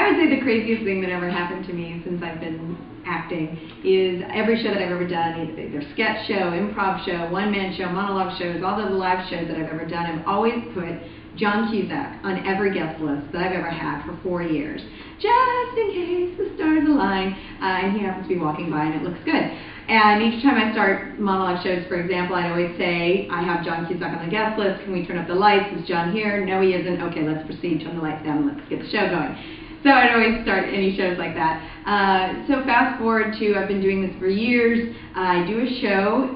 I would say the craziest thing that ever happened to me since I've been acting is every show that I've ever done, either sketch show, improv show, one-man show, monologue shows, all the live shows that I've ever done, I've always put John Cusack on every guest list that I've ever had for 4 years, just in case the stars align, and he happens to be walking by and it looks good. And each time I start monologue shows, for example, I'd always say, I have John Cusack on the guest list, can we turn up the lights, is John here? No, he isn't. Okay, let's proceed, turn the lights down, let's get the show going. So I'd always start any shows like that. So fast forward to, I've been doing this for years. I do a show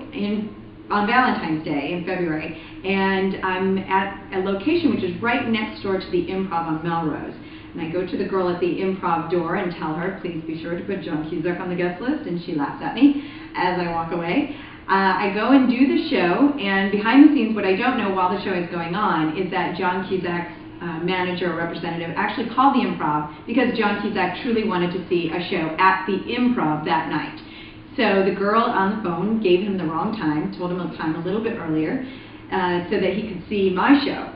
on Valentine's Day in February, and I'm at a location which is right next door to the Improv on Melrose. And I go to the girl at the Improv door and tell her, please be sure to put John Cusack on the guest list, and she laughs at me as I walk away. I go and do the show, and behind the scenes, what I don't know while the show is going on is that John Cusack's manager or representative actually called the Improv because John Cusack truly wanted to see a show at the Improv that night. So the girl on the phone gave him the wrong time, told him the time a little bit earlier, so that he could see my show.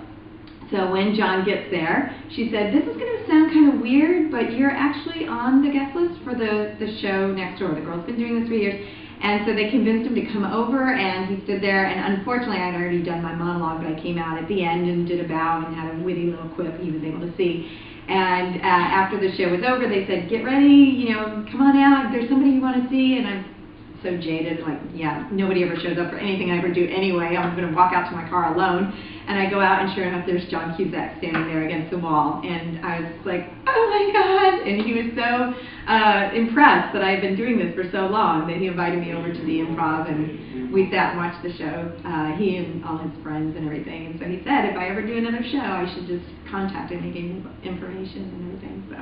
So when John gets there, she said, this is going to sound kind of weird, but you're actually on the guest list for the show next door. The girl's been doing this for years. And so they convinced him to come over, and he stood there, and unfortunately I had already done my monologue, but I came out at the end and did a bow and had a witty little quip he was able to see. And after the show was over, they said, get ready, you know, come on out, there's somebody you want to see. And I'm so jaded, like, yeah, nobody ever shows up for anything I ever do anyway. I'm going to walk out to my car alone. And I go out, and sure enough, there's John Cusack standing there against the wall. And I was like, oh my God. And he was so impressed that I had been doing this for so long that he invited me over to the Improv, and we sat and watched the show, he and all his friends and everything. And so he said, if I ever do another show, I should just contact him. He gave me information and everything. So.